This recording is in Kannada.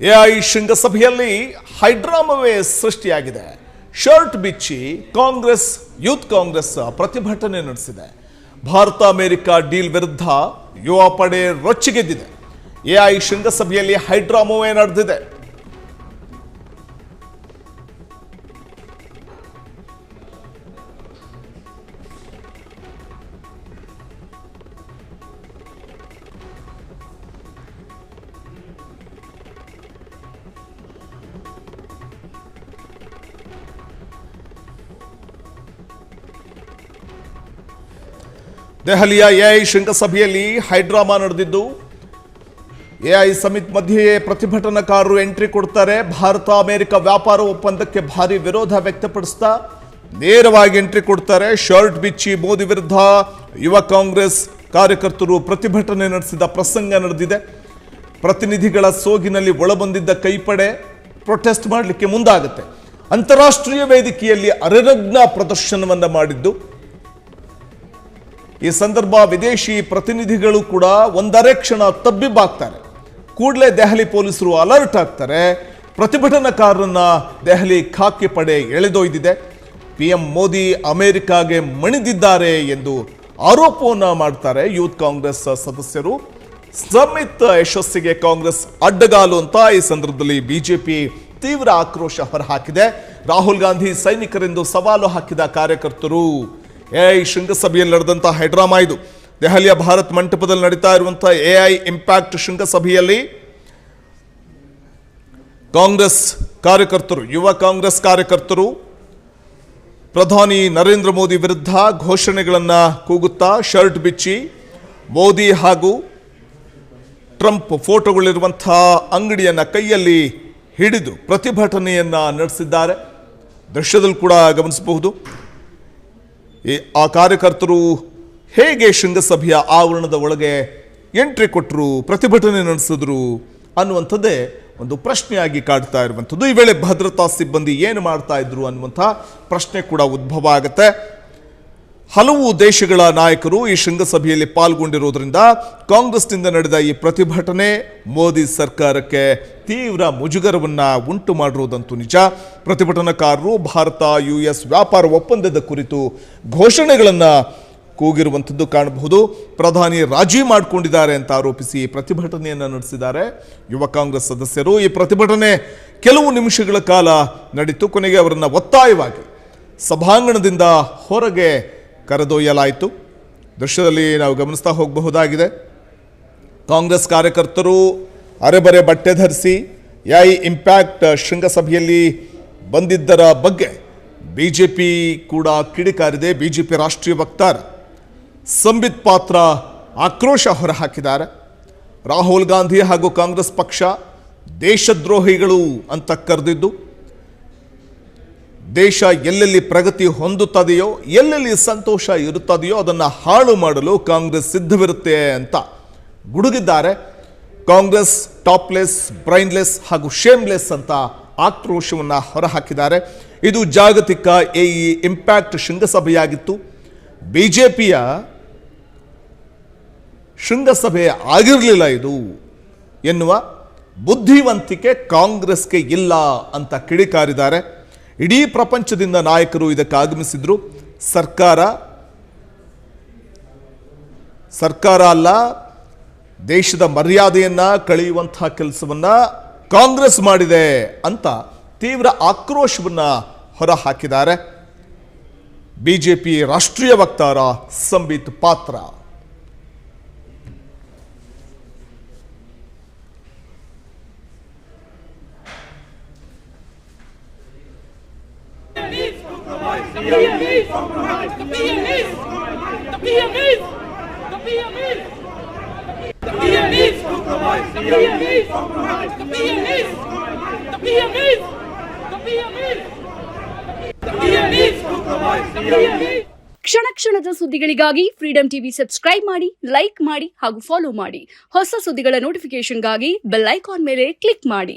ಎಐ ಶೃಂಗಸಭೆಯಲ್ಲಿ ಹೈಡ್ರಾಮವೇ ಸೃಷ್ಟಿಯಾಗಿದೆ. ಶರ್ಟ್ ಬಿಚ್ಚಿ ಯೂತ್ ಕಾಂಗ್ರೆಸ್ ಪ್ರತಿಭಟನೆ ನಡೆಸಿದೆ. ಭಾರತ ಅಮೆರಿಕ ಡೀಲ್ ವಿರುದ್ಧ ಯುವ ಪಡೆ ರೊಚ್ಚಿಗೆದ್ದಿದೆ. ಎಐ ಶೃಂಗಸಭೆಯಲ್ಲಿ ಹೈಡ್ರಾಮವೇ ನಡೆದಿದೆ. ದೆಹಲಿಯ ಎಐ ಶೃಂಗಸಭೆಯಲ್ಲಿ ಹೈಡ್ರಾಮಾ ನಡೆದಿದ್ದು, ಎಐ ಸಮಿಟ್ ಮಧ್ಯೆ ಪ್ರತಿಭಟನಾಕಾರರು ಎಂಟ್ರಿ ಕೊಡ್ತಾರೆ. ಭಾರತ ಅಮೆರಿಕ ವ್ಯಾಪಾರ ಒಪ್ಪಂದಕ್ಕೆ ಭಾರಿ ವಿರೋಧ ವ್ಯಕ್ತಪಡಿಸ್ತಾ ನೇರವಾಗಿ ಎಂಟ್ರಿ ಕೊಡ್ತಾರೆ. ಶರ್ಟ್ ಬಿಚ್ಚಿ ಮೋದಿ ವಿರುದ್ಧ ಯುವ ಕಾಂಗ್ರೆಸ್ ಕಾರ್ಯಕರ್ತರು ಪ್ರತಿಭಟನೆ ನಡೆಸಿದ ಪ್ರಸಂಗ ನಡೆದಿದೆ. ಪ್ರತಿನಿಧಿಗಳ ಸೋಗಿನಲ್ಲಿ ಒಳಬಂದಿದ್ದ ಕೈಪಡೆ ಪ್ರೊಟೆಸ್ಟ್ ಮಾಡಲಿಕ್ಕೆ ಮುಂದಾಗುತ್ತೆ. ಅಂತಾರಾಷ್ಟ್ರೀಯ ವೇದಿಕೆಯಲ್ಲಿ ಅರೆರಗ್ನ ಪ್ರದರ್ಶನವನ್ನ ಮಾಡಿದ್ದು, ಈ ಸಂದರ್ಭ ವಿದೇಶಿ ಪ್ರತಿನಿಧಿಗಳು ಕೂಡ ಒಂದರೆ ಕ್ಷಣ ತಬ್ಬಿಬ್ಬಾಗ್ತಾರೆ. ಕೂಡಲೇ ದೆಹಲಿ ಪೊಲೀಸರು ಅಲರ್ಟ್ ಆಗ್ತಾರೆ. ಪ್ರತಿಭಟನಾಕಾರರನ್ನ ದೆಹಲಿ ಖಾಕಿ ಪಡೆ ಎಳೆದೊಯ್ದಿದೆ. ಪಿಎಂ ಮೋದಿ ಅಮೆರಿಕಾಗೆ ಮಣಿದಿದ್ದಾರೆ ಎಂದು ಆರೋಪವನ್ನ ಮಾಡ್ತಾರೆ ಯೂತ್ ಕಾಂಗ್ರೆಸ್ ಸದಸ್ಯರು. ಸಮಿತ್ ಯಶಸ್ಸಿಗೆ ಕಾಂಗ್ರೆಸ್ ಅಡ್ಡಗಾಲು ಅಂತ ಈ ಸಂದರ್ಭದಲ್ಲಿ ಬಿಜೆಪಿ ತೀವ್ರ ಆಕ್ರೋಶ ಹೊರಹಾಕಿದೆ. ರಾಹುಲ್ ಗಾಂಧಿ ಸೈನಿಕರೆಂದು ಸವಾಲು ಹಾಕಿದ ಕಾರ್ಯಕರ್ತರು. ಎಐ ಶೃಂಗಸಭೆಯಲ್ಲಿ ನಡೆದಂತಹ ಹೈಡ್ರಾಮಾ ಇದು. ದೆಹಲಿಯ ಭಾರತ್ ಮಂಟಪದಲ್ಲಿ ನಡೀತಾ ಇರುವಂತಹ ಎಐ ಇಂಪ್ಯಾಕ್ಟ್ ಶೃಂಗಸಭೆಯಲ್ಲಿ ಕಾಂಗ್ರೆಸ್ ಕಾರ್ಯಕರ್ತರು, ಯುವ ಕಾಂಗ್ರೆಸ್ ಕಾರ್ಯಕರ್ತರು ಪ್ರಧಾನಿ ನರೇಂದ್ರ ಮೋದಿ ವಿರುದ್ಧ ಘೋಷಣೆಗಳನ್ನ ಕೂಗುತ್ತಾ ಶರ್ಟ್ ಬಿಚ್ಚಿ ಮೋದಿ ಹಾಗೂ ಟ್ರಂಪ್ ಫೋಟೋಗಳಿರುವಂತಹ ಅಂಗಡಿಯನ್ನ ಕೈಯಲ್ಲಿ ಹಿಡಿದು ಪ್ರತಿಭಟನೆಯನ್ನ ನಡೆಸಿದ್ದಾರೆ. ದೃಶ್ಯದಲ್ಲಿ ಕೂಡ ಗಮನಿಸಬಹುದು. ಆ ಕಾರ್ಯಕರ್ತರು ಹೇಗೆ ಶೃಂಗಸಭೆಯ ಆವರಣದ ಒಳಗೆ ಎಂಟ್ರಿ ಕೊಟ್ಟರು, ಪ್ರತಿಭಟನೆ ನಡೆಸಿದ್ರು ಅನ್ನುವಂಥದ್ದೇ ಒಂದು ಪ್ರಶ್ನೆಯಾಗಿ ಕಾಡ್ತಾ ಇರುವಂಥದ್ದು. ಈ ವೇಳೆ ಭದ್ರತಾ ಸಿಬ್ಬಂದಿ ಏನು ಮಾಡ್ತಾ ಇದ್ರು ಅನ್ನುವಂಥ ಪ್ರಶ್ನೆ ಕೂಡ ಉದ್ಭವ ಆಗುತ್ತೆ. ಹಲವು ದೇಶಗಳ ನಾಯಕರು ಈ ಶೃಂಗಸಭೆಯಲ್ಲಿ ಪಾಲ್ಗೊಂಡಿರೋದ್ರಿಂದ ಕಾಂಗ್ರೆಸ್ನಿಂದ ನಡೆದ ಈ ಪ್ರತಿಭಟನೆ ಮೋದಿ ಸರ್ಕಾರಕ್ಕೆ ತೀವ್ರ ಮುಜುಗರವನ್ನ ಉಂಟು ಮಾಡಿರುವುದಂತೂ ನಿಜ. ಪ್ರತಿಭಟನಾಕಾರರು ಭಾರತ ಯುಎಸ್ ವ್ಯಾಪಾರ ಒಪ್ಪಂದದ ಕುರಿತು ಘೋಷಣೆಗಳನ್ನ ಕೂಗಿರುವಂಥದ್ದು ಕಾಣಬಹುದು. ಪ್ರಧಾನಿ ರಾಜಿ ಮಾಡಿಕೊಂಡಿದ್ದಾರೆ ಅಂತ ಆರೋಪಿಸಿ ಪ್ರತಿಭಟನೆಯನ್ನು ನಡೆಸಿದ್ದಾರೆ ಯುವ ಕಾಂಗ್ರೆಸ್ ಸದಸ್ಯರು. ಈ ಪ್ರತಿಭಟನೆ ಕೆಲವು ನಿಮಿಷಗಳ ಕಾಲ ನಡೀತು. ಕೊನೆಗೆ ಅವರನ್ನು ಒತ್ತಾಯವಾಗಿ ಸಭಾಂಗಣದಿಂದ ಹೊರಗೆ ಕರೆದೊಯ್ಯಲಾಯಿತು. ದೃಶ್ಯದಲ್ಲಿ ನಾವು ಗಮನಿಸ್ತಾ ಹೋಗಬಹುದಾಗಿದೆ. ಕಾಂಗ್ರೆಸ್ ಕಾರ್ಯಕರ್ತರು ಅರೆಬರೆ ಬಟ್ಟೆ ಧರಿಸಿ ಎಐ ಇಂಪ್ಯಾಕ್ಟ್ ಶೃಂಗಸಭೆಯಲ್ಲಿ ಬಂದಿದ್ದರ ಬಗ್ಗೆ ಬಿಜೆಪಿ ಕೂಡ ಕಿಡಿಕಾರಿದೆ. ಬಿಜೆಪಿ ರಾಷ್ಟ್ರೀಯ ವಕ್ತಾರ ಸಂಬಿತ್ ಪಾತ್ರ ಆಕ್ರೋಶ ಹೊರಹಾಕಿದ್ದಾರೆ. ರಾಹುಲ್ ಗಾಂಧಿ ಹಾಗೂ ಕಾಂಗ್ರೆಸ್ ಪಕ್ಷ ದೇಶದ್ರೋಹಿಗಳು ಅಂತ ಕರೆದಿದ್ದು, ದೇಶ ಎಲ್ಲೆಲ್ಲಿ ಪ್ರಗತಿ ಹೊಂದುತ್ತದೆಯೋ, ಎಲ್ಲೆಲ್ಲಿ ಸಂತೋಷ ಇರುತ್ತದೆಯೋ ಅದನ್ನು ಹಾಳು ಮಾಡಲು ಕಾಂಗ್ರೆಸ್ ಸಿದ್ಧವಿರುತ್ತೆ ಅಂತ ಗುಡುಗಿದ್ದಾರೆ. ಕಾಂಗ್ರೆಸ್ ಟಾಪ್ಲೆಸ್, ಬ್ರೈನ್ಲೆಸ್ ಹಾಗೂ ಶೇಮ್ಲೆಸ್ ಅಂತ ಆಕ್ರೋಶವನ್ನು ಹೊರಹಾಕಿದ್ದಾರೆ. ಇದು ಜಾಗತಿಕ ಎಐ ಇಂಪ್ಯಾಕ್ಟ್ ಶೃಂಗಸಭೆಯಾಗಿತ್ತು. ಬಿಜೆಪಿಯ ಶೃಂಗಸಭೆ ಆಗಿರಲಿಲ್ಲ ಇದು ಎನ್ನುವ ಬುದ್ಧಿವಂತಿಕೆ ಕಾಂಗ್ರೆಸ್ಗೆ ಇಲ್ಲ ಅಂತ ಕಿಡಿಕಾರಿದ್ದಾರೆ. ಇಡೀ ಪ್ರಪಂಚದಿಂದ ನಾಯಕರು ಇದಕ್ಕೆ ಆಗಮಿಸಿದ್ರು. ಸರ್ಕಾರ ಅಲ್ಲ, ದೇಶದ ಮರ್ಯಾದೆಯನ್ನ ಕಳೆಯುವಂತಹ ಕೆಲಸವನ್ನ ಕಾಂಗ್ರೆಸ್ ಮಾಡಿದೆ ಅಂತ ತೀವ್ರ ಆಕ್ರೋಶವನ್ನ ಹೊರಹಾಕಿದ್ದಾರೆ ಬಿಜೆಪಿ ರಾಷ್ಟ್ರೀಯ ವಕ್ತಾರ ಸಂಬಿತ್ ಪಾತ್ರ. ಕ್ಷಣ ಕ್ಷಣದ ಸುದ್ದಿಗಳಿಗಾಗಿ ಫ್ರೀಡಂ ಟಿವಿ ಸಬ್ಸ್ಕ್ರೈಬ್ ಮಾಡಿ, ಲೈಕ್ ಮಾಡಿ ಹಾಗೂ ಫಾಲೋ ಮಾಡಿ. ಹೊಸ ಸುದ್ದಿಗಳ ನೋಟಿಫಿಕೇಶನ್ಗಾಗಿ ಬೆಲ್ ಐಕಾನ್ ಮೇಲೆ ಕ್ಲಿಕ್ ಮಾಡಿ.